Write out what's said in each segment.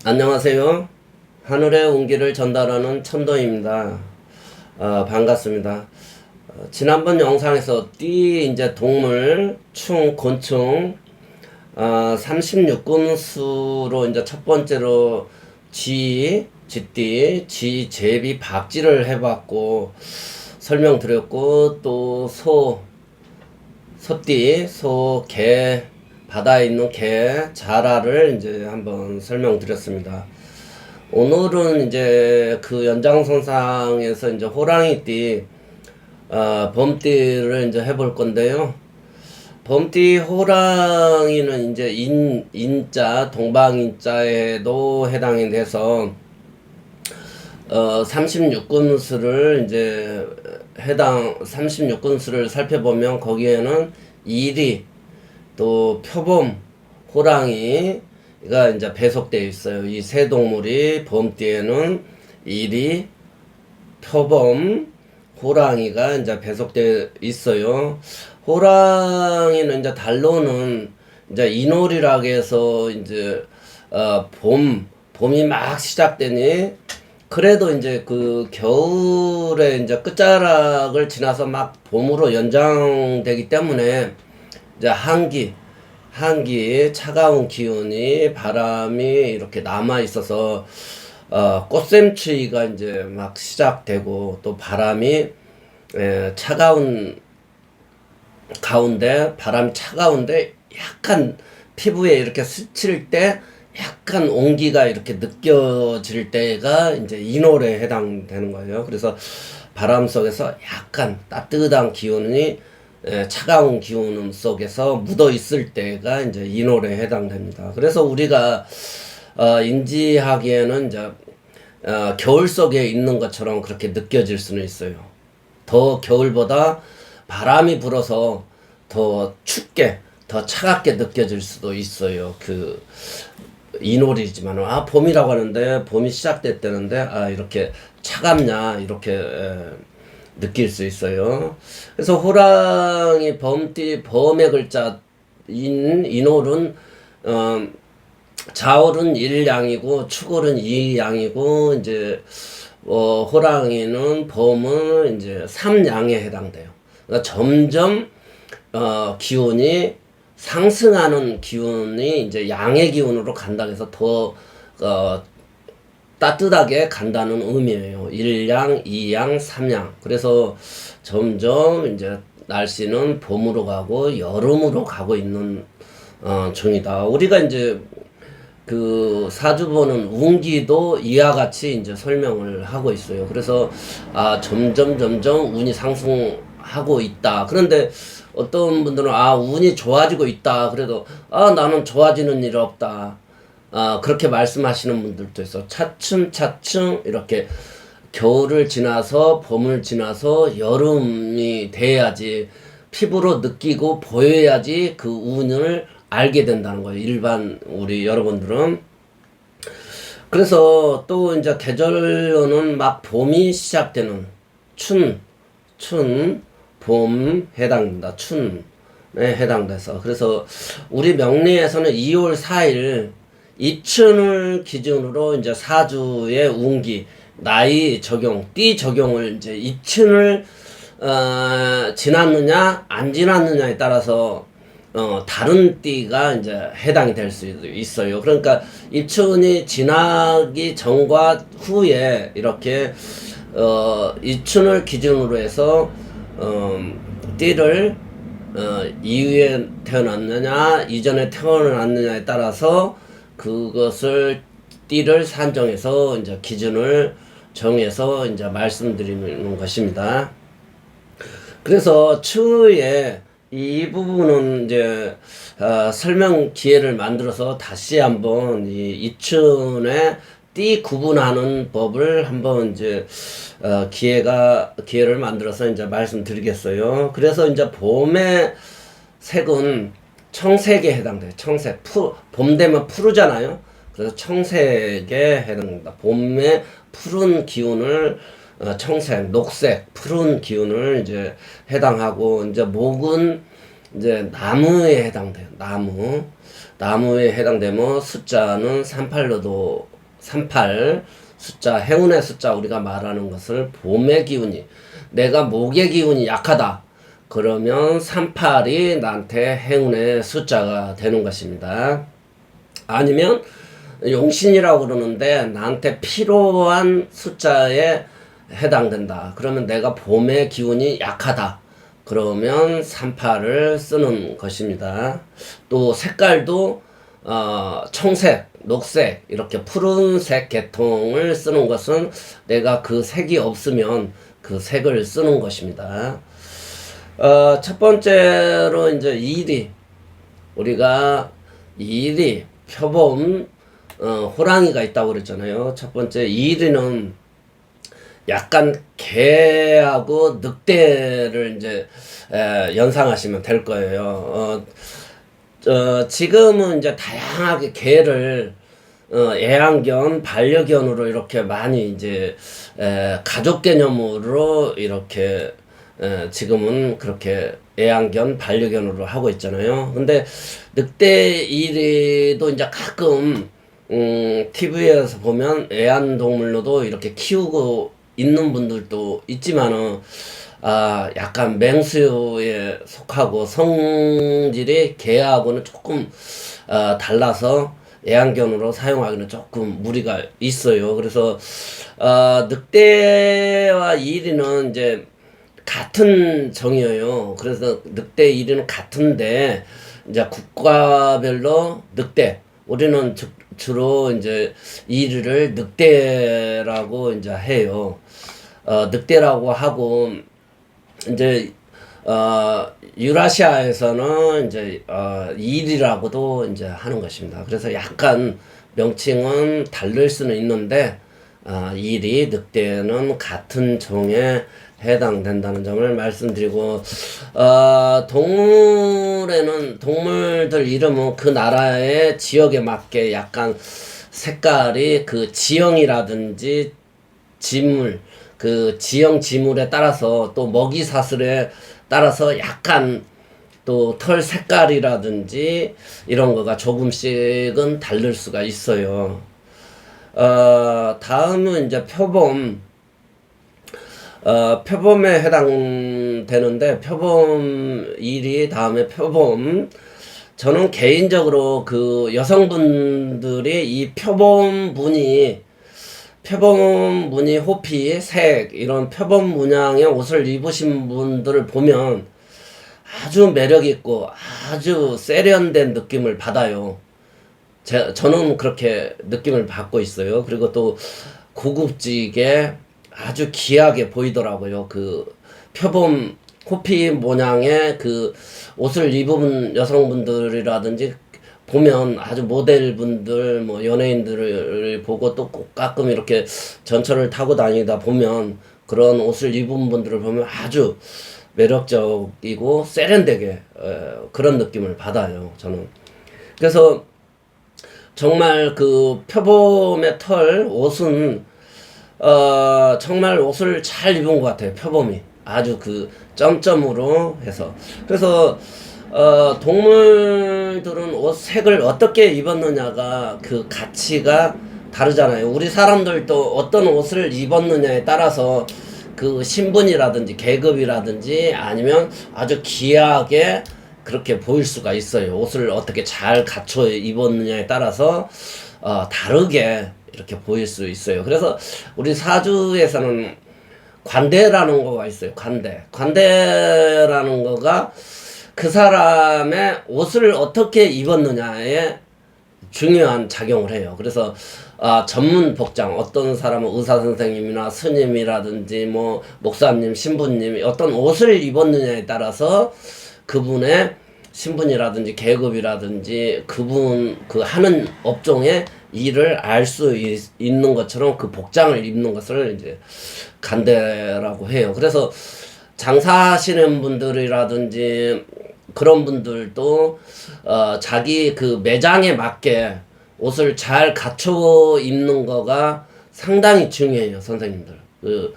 안녕하세요. 하늘의 온기를 전달하는 천도입니다. 반갑습니다. 지난번 영상에서 이제 동물, 충, 곤충, 36군 수로 이제 첫 번째로 쥐띠, 제비, 박쥐를 해봤고, 설명드렸고, 또 소띠, 개, 바다에 있는 개, 자라를 이제 한번 설명드렸습니다. 오늘은 이제 그 연장선상에서 이제 호랑이띠, 범띠를 이제 해볼 건데요. 범띠 호랑이는 이제 인자, 동방인자에도 해당이 돼서, 36군수를 이제 36군수를 살펴보면 거기에는 이리, 또 표범, 호랑이가 이제 배속되어 있어요. 이 세 동물이 범띠에는 이리, 표범, 호랑이가 이제 배속되어 있어요. 호랑이는 이제 달로는 이제 이놀이라고 해서 이제 봄이 막 시작되니 그래도 이제 그 겨울에 이제 끝자락을 지나서 막 봄으로 연장되기 때문에 이제 한기 차가운 기운이 바람이 이렇게 남아 있어서 꽃샘추위가 이제 막 시작되고 또 바람이 차가운 가운데 바람이 차가운데 약간 피부에 이렇게 스칠 때 약간 온기가 이렇게 느껴질 때가 이제 이놀에 해당되는 거예요. 그래서 바람 속에서 약간 따뜻한 기운이 차가운 기운 속에서 묻어 있을 때가 이제 이놀에 해당됩니다. 그래서 우리가 인지하기에는 이제 겨울 속에 있는 것처럼 그렇게 느껴질 수는 있어요. 더 겨울보다 바람이 불어서 더 춥게, 더 차갑게 느껴질 수도 있어요. 그 이놀이지만 봄이라고 하는데 봄이 시작됐다는데 이렇게 차갑냐 이렇게 느낄 수 있어요. 그래서 호랑이 범띠 범의 글자 인홀은 자월은 일양이고 축월은 이양이고 이제 호랑이는 범은 이제 삼양에 해당돼요. 그러니까 점점 기운이 상승하는 기운이 이제 양의 기운으로 간다 해서 더 따뜻하게 간다는 의미예요. 1양, 2양, 3양. 그래서 점점 이제 날씨는 봄으로 가고 여름으로 가고 있는 중이다. 우리가 이제 그 사주 보는 운기도 이와 같이 이제 설명을 하고 있어요. 그래서 점점 운이 상승하고 있다. 그런데 어떤 분들은 운이 좋아지고 있다. 그래도 나는 좋아지는 일 없다. 그렇게 말씀하시는 분들도 있어. 차츰 이렇게 겨울을 지나서 봄을 지나서 여름이 돼야지 피부로 느끼고 보여야지 그 운을 알게 된다는 거예요. 일반 우리 여러분들은. 그래서 또 이제 계절로는 막 봄이 시작되는 봄 해당된다. 춘에 해당돼서. 그래서 우리 명리에서는 2월 4일 입춘을 기준으로 이제 사주의 운기, 나이 적용, 띠 적용을 이제 입춘을 지났느냐 안 지났느냐에 따라서 다른 띠가 이제 해당이 될 수도 있어요. 그러니까 입춘이 지나기 전과 후에 이렇게 입춘을 기준으로 해서 띠를 이후에 태어났느냐 이전에 태어났느냐에 따라서 그것을 띠를 산정해서 이제 기준을 정해서 이제 말씀드리는 것입니다. 그래서 추후에 이 부분은 이제 설명 기회를 만들어서 다시 한번 이 입춘의 띠 구분하는 법을 한번 이제 기회를 만들어서 이제 말씀드리겠어요. 그래서 이제 봄의 색은 청색에 해당돼요. 청색. 봄 되면 푸르잖아요. 그래서 청색에 해당됩니다. 봄의 푸른 기운을 청색, 녹색, 푸른 기운을 이제 해당하고 이제 목은 이제 나무에 해당돼요. 나무에 해당되면 숫자는 38로도 38 숫자, 행운의 숫자 우리가 말하는 것을 봄의 기운이, 내가 목의 기운이 약하다. 그러면 38이 나한테 행운의 숫자가 되는 것입니다. 아니면 용신이라고 그러는데 나한테 필요한 숫자에 해당된다. 그러면 내가 봄의 기운이 약하다. 그러면 38을 쓰는 것입니다. 또 색깔도 청색, 녹색, 이렇게 푸른색 계통을 쓰는 것은 내가 그 색이 없으면 그 색을 쓰는 것입니다. 첫 번째로 이제 일이, 우리가 일이 표범 호랑이가 있다고 그랬잖아요. 첫 번째 일이는 약간 개하고 늑대를 이제 연상하시면 될 거예요. 지금은 이제 다양하게 개를 애완견, 반려견으로 이렇게 많이 이제 가족 개념으로 이렇게 지금은 그렇게 애완견, 반려견으로 하고 있잖아요. 근데 늑대 일이도 이제 가끔 TV에서 보면 애완동물로도 이렇게 키우고 있는 분들도 있지만은 약간 맹수에 속하고 성질이 개하고는 조금 달라서 애완견으로 사용하기는 조금 무리가 있어요. 그래서 늑대와 이리는 이제 같은 정이에요. 그래서 늑대 이리는 같은데 이제 국가별로 늑대, 우리는 주로 이제 이리를 늑대라고 이제 해요. 늑대라고 하고 이제 유라시아에서는 이제 일이라고도 이제 하는 것입니다. 그래서 약간 명칭은 다를 수는 있는데 일이 늑대는 같은 종에 해당된다는 점을 말씀드리고, 동물에는 동물들 이름은 그 나라의 지역에 맞게 약간 색깔이 그 지형이라든지 지물, 그 지형 지물에 따라서 또 먹이 사슬에 따라서 약간 또 털 색깔이라든지 이런 거가 조금씩은 다를 수가 있어요. 다음은 이제 표범. 표범에 해당되는데, 표범 1위, 다음에 표범. 저는 개인적으로 그 여성분들이 이 표범 무늬, 호피, 색, 이런 표범 문양의 옷을 입으신 분들을 보면 아주 매력있고 아주 세련된 느낌을 받아요. 저는 그렇게 느낌을 받고 있어요. 그리고 또 고급지게 아주 귀하게 보이더라고요. 그 표범 호피 모양의 그 옷을 입은 여성분들이라든지 보면 아주 모델분들, 뭐 연예인들을 보고 또 꼭 가끔 이렇게 전철을 타고 다니다 보면 그런 옷을 입은 분들을 보면 아주 매력적이고 세련되게 그런 느낌을 받아요. 저는. 그래서 정말 그 표범의 털 옷은 정말 옷을 잘 입은 것 같아요. 표범이 아주 그 점점으로 해서. 그래서 동물들은 옷 색을 어떻게 입었느냐가 그 가치가 다르잖아요. 우리 사람들도 어떤 옷을 입었느냐에 따라서 그 신분이라든지 계급이라든지 아니면 아주 귀하게 그렇게 보일 수가 있어요. 옷을 어떻게 잘 갖춰 입었느냐에 따라서 다르게 이렇게 보일 수 있어요. 그래서 우리 사주에서는 관대라는 거가 있어요. 관대라는 거가 그 사람의 옷을 어떻게 입었느냐에 중요한 작용을 해요. 그래서 전문 복장, 어떤 사람은 의사 선생님이나 스님이라든지 뭐 목사님, 신부님이 어떤 옷을 입었느냐에 따라서 그분의 신분이라든지 계급이라든지 그분 그 하는 업종의 일을 알 수 있는 것처럼 그 복장을 입는 것을 이제 간대라고 해요. 그래서 장사하시는 분들이라든지 그런 분들도 자기 그 매장에 맞게 옷을 잘 갖춰 입는 거가 상당히 중요해요, 선생님들. 그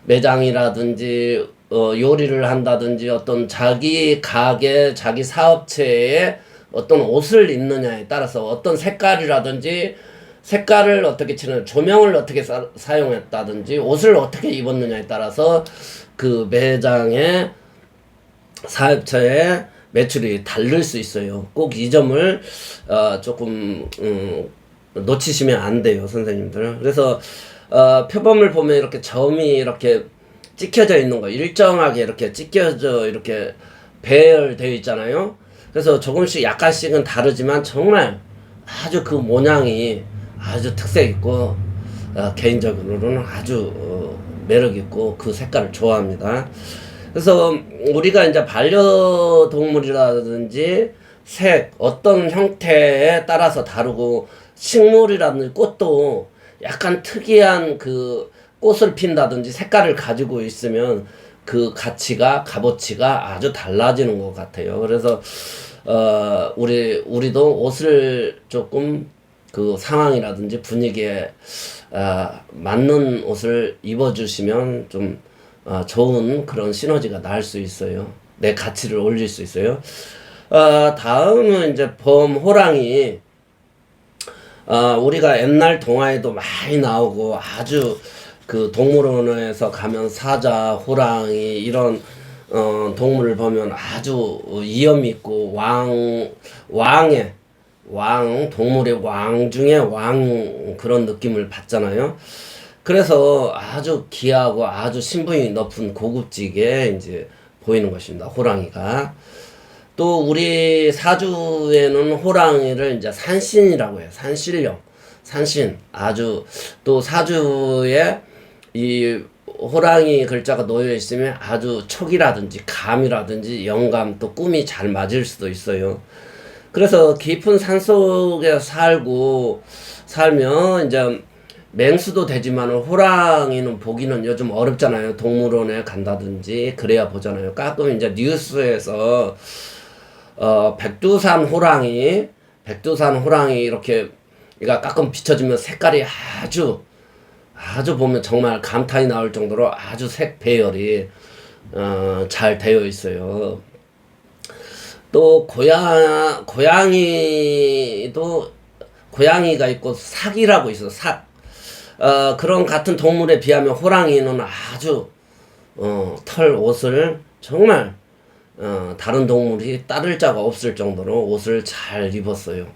매장이라든지 요리를 한다든지 어떤 자기 가게, 자기 사업체에 어떤 옷을 입느냐에 따라서 어떤 색깔이라든지 색깔을 어떻게 칠하는, 조명을 어떻게 사용했다든지 옷을 어떻게 입었느냐에 따라서 그 매장의 사업처의 매출이 다를 수 있어요. 꼭 이 점을 조금 놓치시면 안 돼요, 선생님들. 그래서 표범을 보면 이렇게 점이 이렇게 찍혀져 있는 거, 일정하게 이렇게 찍혀져 이렇게 배열되어 있잖아요. 그래서 조금씩 약간씩은 다르지만 정말 아주 그 모양이 아주 특색 있고 개인적으로는 아주 매력 있고 그 색깔을 좋아합니다. 그래서 우리가 이제 반려동물이라든지 색, 어떤 형태에 따라서 다르고, 식물이라든지 꽃도 약간 특이한 그 꽃을 핀다든지 색깔을 가지고 있으면 그 가치가, 값어치가 아주 달라지는 것 같아요. 그래서 우리도 옷을 조금 그 상황이라든지 분위기에 맞는 옷을 입어주시면 좀 좋은 그런 시너지가 날 수 있어요. 내 가치를 올릴 수 있어요. 다음은 이제 범호랑이. 우리가 옛날 동화에도 많이 나오고, 아주 그 동물원에서 가면 사자, 호랑이 이런 동물을 보면 아주 위험 있고 동물의 왕 중에 왕 그런 느낌을 받잖아요. 그래서 아주 귀하고 아주 신분이 높은 고급지게 이제 보이는 것입니다, 호랑이가. 또 우리 사주에는 호랑이를 이제 산신이라고 해요. 산신령, 산신. 아주 또 사주에 이 호랑이 글자가 놓여 있으면 아주 촉이라든지 감이라든지 영감, 또 꿈이 잘 맞을 수도 있어요. 그래서 깊은 산속에 살면 이제 맹수도 되지만 호랑이는 보기는 요즘 어렵잖아요. 동물원에 간다든지 그래야 보잖아요. 가끔 이제 뉴스에서 백두산 호랑이 이렇게 얘가 가끔 비춰지면 색깔이 아주 보면 정말 감탄이 나올 정도로 아주 색 배열이 잘 되어 있어요. 또 고양이가 있고 삭이라고 있어. 삭. 그런 같은 동물에 비하면 호랑이는 아주 털 옷을 정말 다른 동물이 따를 자가 없을 정도로 옷을 잘 입었어요.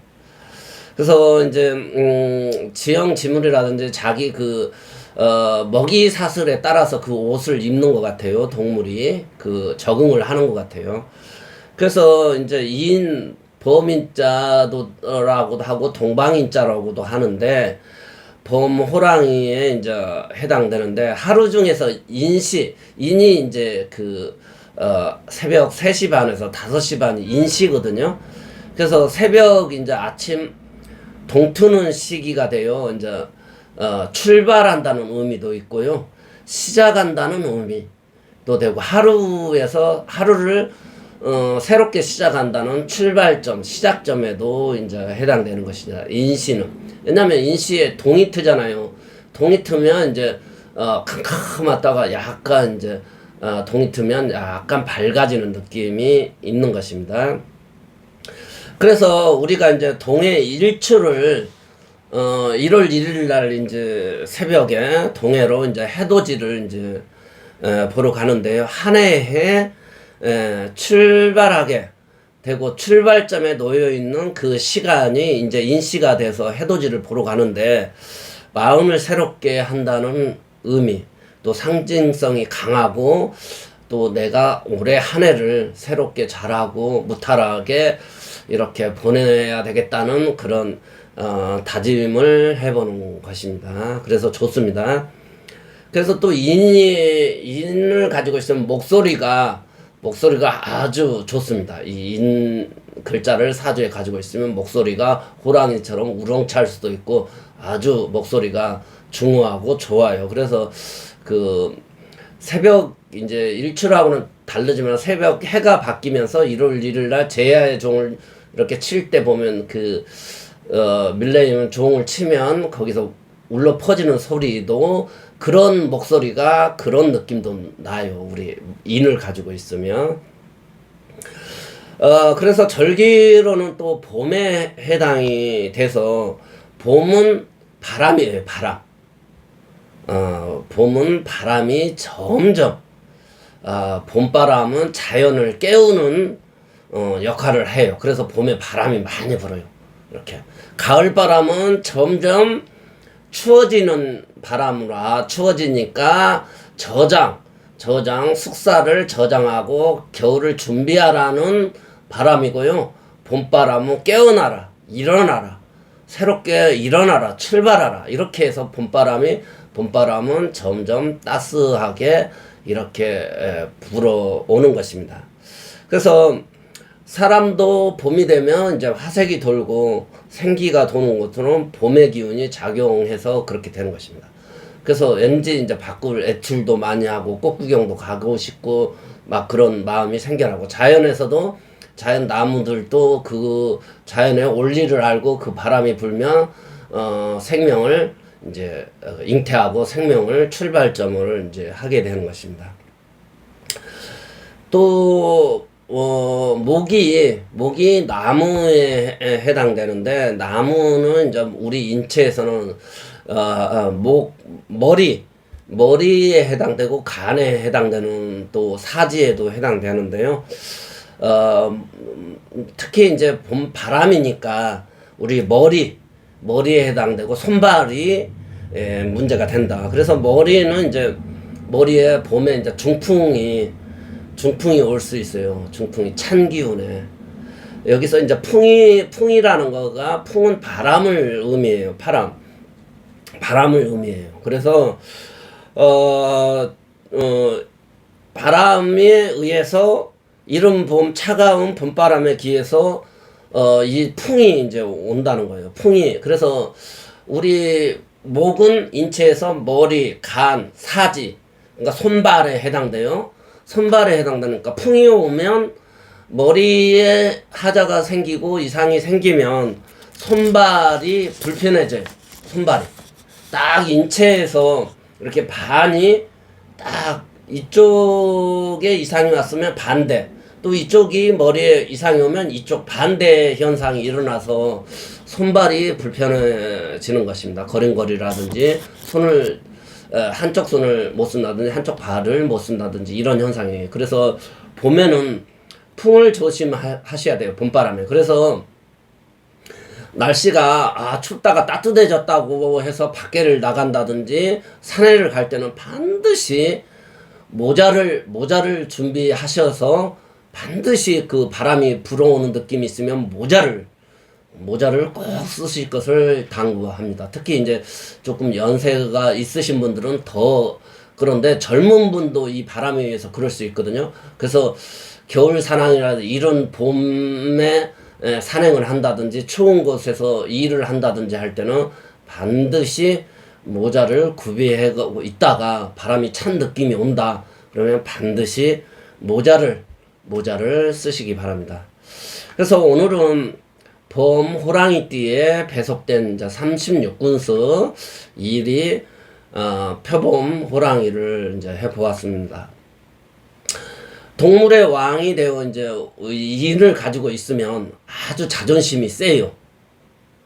그래서 이제 지형 지물이라든지 자기 그 먹이 사슬에 따라서 그 옷을 입는 것 같아요. 동물이 그 적응을 하는 것 같아요. 그래서 이제 범인자도라고도 하고 동방인자라고도 하는데, 범호랑이에 이제 해당되는데, 하루 중에서 인이 이제 그 새벽 3시 반에서 5시 반이 인시거든요. 그래서 새벽 이제 아침 동트는 시기가 돼요. 이제 출발한다는 의미도 있고요, 시작한다는 의미도 되고, 하루를 새롭게 시작한다는 출발점, 시작점에도 이제 해당되는 것이다, 인시는. 왜냐면 인시에 동이 트잖아요. 동이 트면 이제 캄캄하다가 약간 이제 동이 트면 약간 밝아지는 느낌이 있는 것입니다. 그래서 우리가 이제 동해 일출을 1월 1일 날 이제 새벽에 동해로 이제 해돋이를 이제 보러 가는데요. 한 해에 출발하게 되고 출발점에 놓여 있는 그 시간이 이제 인시가 돼서 해돋이를 보러 가는데, 마음을 새롭게 한다는 의미, 또 상징성이 강하고, 또 내가 올해 한 해를 새롭게 잘하고 무탈하게 이렇게 보내야 되겠다는 그런 다짐을 해보는 것입니다. 그래서 좋습니다. 그래서 또 인을 가지고 있으면 목소리가 아주 좋습니다. 이 인 글자를 사주에 가지고 있으면 목소리가 호랑이처럼 우렁찰 수도 있고 아주 목소리가 중후하고 좋아요. 그래서 그 새벽 이제 일출하고는 다르지만 새벽 해가 바뀌면서 1월 1일 날 제야의 종을 이렇게 칠 때 보면 그 밀레니엄 종을 치면 거기서 울려 퍼지는 소리도 그런 목소리가 그런 느낌도 나요. 우리 인을 가지고 있으면. 그래서 절기로는 또 봄에 해당이 돼서, 봄은 바람이에요, 바람. 봄은 바람이 점점, 봄바람은 자연을 깨우는 역할을 해요. 그래서 봄에 바람이 많이 불어요. 이렇게. 가을바람은 점점 추워지는 바람으로, 추워지니까 숙사를 저장하고 겨울을 준비하라는 바람이고요. 봄바람은 깨어나라, 일어나라, 새롭게 일어나라, 출발하라. 이렇게 해서 봄바람은 점점 따스하게 이렇게 불어오는 것입니다. 그래서 사람도 봄이 되면 이제 화색이 돌고 생기가 도는 것처럼 봄의 기운이 작용해서 그렇게 되는 것입니다. 그래서 왠지 이제 밖을 애출도 많이 하고 꽃 구경도 가고 싶고 막 그런 마음이 생겨나고, 자연에서도 자연 나무들도 그 자연의 원리를 알고 그 바람이 불면 생명을 이제 잉태하고 생명을 출발점을 이제 하게 되는 것입니다. 또 목이 나무에 해당되는데, 나무는 이제 우리 인체에서는 머리에 해당되고 간에 해당되는, 또 사지에도 해당되는데요. 특히 이제 봄 바람이니까 우리 머리에 해당되고 손발이 문제가 된다. 그래서 머리는 이제 머리에 봄에 이제 중풍이 올 수 있어요. 중풍이 찬 기운에. 여기서 이제 풍이라는 거가, 풍은 바람을 의미해요. 바람을 의미해요. 그래서 바람에 의해서 이른 봄, 차가운 봄바람에 기해서 이 풍이 이제 온다는 거예요. 그래서 우리 목은 인체에서 머리, 간, 사지, 그러니까 손발에 해당돼요. 손발에 해당되니까 풍이 오면 머리에 하자가 생기고 이상이 생기면 손발이 불편해져요. 손발이 딱 인체에서 이렇게 반이 딱 이쪽에 이상이 왔으면 반대, 또 이쪽이 머리에 이상이 오면 이쪽 반대 현상이 일어나서 손발이 불편해지는 것입니다. 걸음걸이라든지 한쪽 손을 못 쓴다든지 한쪽 발을 못 쓴다든지 이런 현상이에요. 그래서 봄에는 풍을 조심하셔야 돼요. 봄바람에. 그래서 날씨가 춥다가 따뜻해졌다고 해서 밖에를 나간다든지 산에를 갈 때는 반드시 모자를 준비하셔서, 반드시 그 바람이 불어오는 느낌이 있으면 모자를 꼭 쓰실 것을 당부합니다. 특히 이제 조금 연세가 있으신 분들은 더 그런데, 젊은 분도 이 바람에 의해서 그럴 수 있거든요. 그래서 겨울 산행이라든지 이런 봄에 산행을 한다든지 추운 곳에서 일을 한다든지 할 때는 반드시 모자를 구비해 있다가 바람이 찬 느낌이 온다 그러면 반드시 모자를 쓰시기 바랍니다. 그래서 오늘은 봄 호랑이띠에 배속된 이제 36군수 1위 표범 호랑이를 이제 해보았습니다. 동물의 왕이 되어 이제 인을 가지고 있으면 아주 자존심이 세요.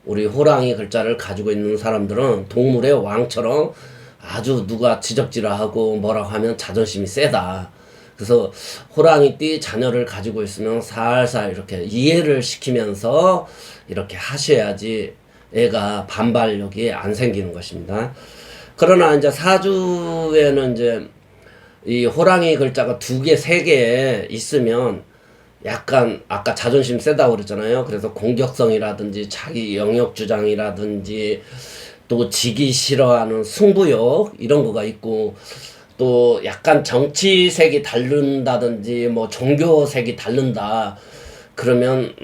우리 호랑이 글자를 가지고 있는 사람들은 동물의 왕처럼 아주 누가 지적질하고 뭐라고 하면 자존심이 세다. 그래서 호랑이띠 자녀를 가지고 있으면 살살 이렇게 이해를 시키면서 이렇게 하셔야지 애가 반발력이 안 생기는 것입니다. 그러나 이제 사주에는 이제 이 호랑이 글자가 2개, 3개 있으면 약간 아까 자존심 세다고 그랬잖아요. 그래서 공격성이라든지 자기 영역 주장이라든지 또 지기 싫어하는 승부욕 이런 거가 있고, 또 약간 정치색이 다른다든지 뭐 종교색이 다른다 그러면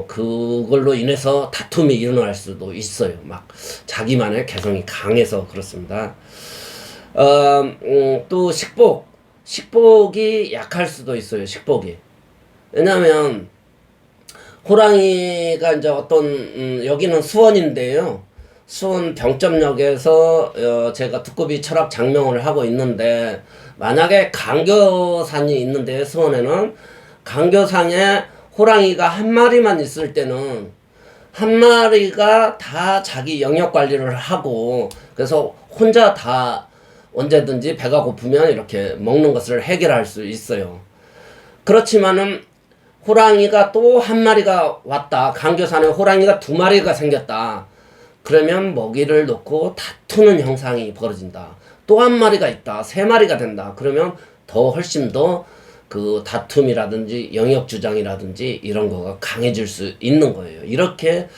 그걸로 인해서 다툼이 일어날 수도 있어요. 막 자기만의 개성이 강해서 그렇습니다. 또 식복이 약할 수도 있어요. 식복이. 왜냐면 호랑이가 이제 어떤 여기는 수원인데요. 수원 병점역에서 제가 두꺼비 철학 장명을 하고 있는데, 만약에 강교산이 있는데 수원에는 강교산에 호랑이가 한 마리만 있을 때는 한 마리가 다 자기 영역 관리를 하고 그래서 혼자 다 언제든지 배가 고프면 이렇게 먹는 것을 해결할 수 있어요. 그렇지만은 호랑이가 또 한 마리가 왔다. 강교산에 호랑이가 두 마리가 생겼다. 그러면 먹이를 놓고 다투는 형상이 벌어진다. 또 한 마리가 있다. 세 마리가 된다. 그러면 더 훨씬 더 그 다툼이라든지 영역 주장이라든지 이런 거가 강해질 수 있는 거예요. 이렇게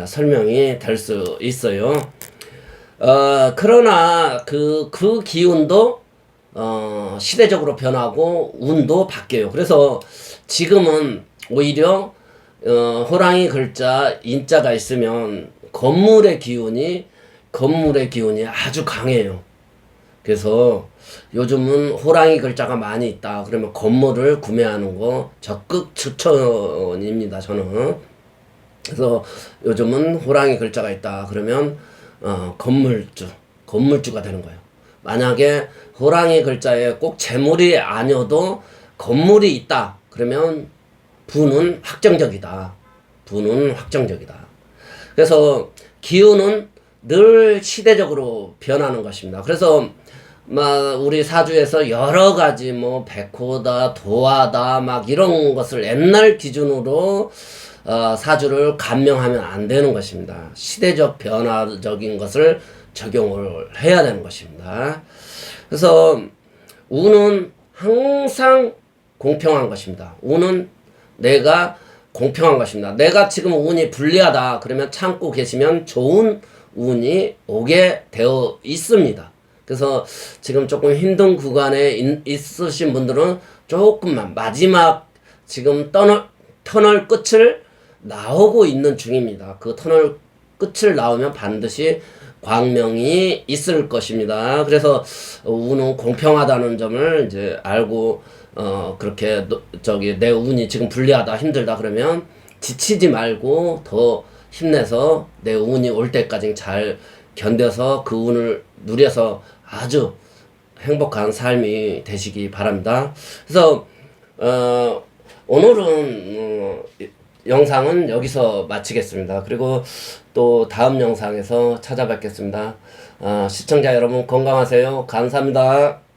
설명이 될 수 있어요. 그러나 그 기운도 시대적으로 변하고 운도 바뀌어요. 그래서 지금은 오히려 호랑이 글자 인자가 있으면 건물의 기운이 아주 강해요. 그래서 요즘은 호랑이 글자가 많이 있다. 그러면 건물을 구매하는 거 적극 추천입니다. 저는. 그래서 요즘은 호랑이 글자가 있다. 그러면 건물주가 되는 거예요. 만약에 호랑이 글자에 꼭 재물이 아니어도 건물이 있다. 그러면 부는 확정적이다. 그래서 기운은 늘 시대적으로 변하는 것입니다. 그래서 우리 사주에서 여러 가지 백호다, 도화다 이런 것을 옛날 기준으로 사주를 감명하면 안 되는 것입니다. 시대적 변화적인 것을 적용을 해야 되는 것입니다. 그래서 운은 항상 공평한 것입니다. 운은 내가 공평한 것입니다. 내가 지금 운이 불리하다 그러면 참고 계시면 좋은 운이 오게 되어 있습니다. 그래서 지금 조금 힘든 구간에 있으신 분들은 조금만 마지막 지금 터널 끝을 나오고 있는 중입니다. 그 터널 끝을 나오면 반드시 광명이 있을 것입니다. 그래서 운은 공평하다는 점을 이제 알고 그렇게 내 운이 지금 불리하다 힘들다 그러면 지치지 말고 더 힘내서 내 운이 올 때까지 잘 견뎌서 그 운을 누려서 아주 행복한 삶이 되시기 바랍니다. 그래서 오늘은 영상은 여기서 마치겠습니다. 그리고 또 다음 영상에서 찾아뵙겠습니다. 시청자 여러분 건강하세요. 감사합니다.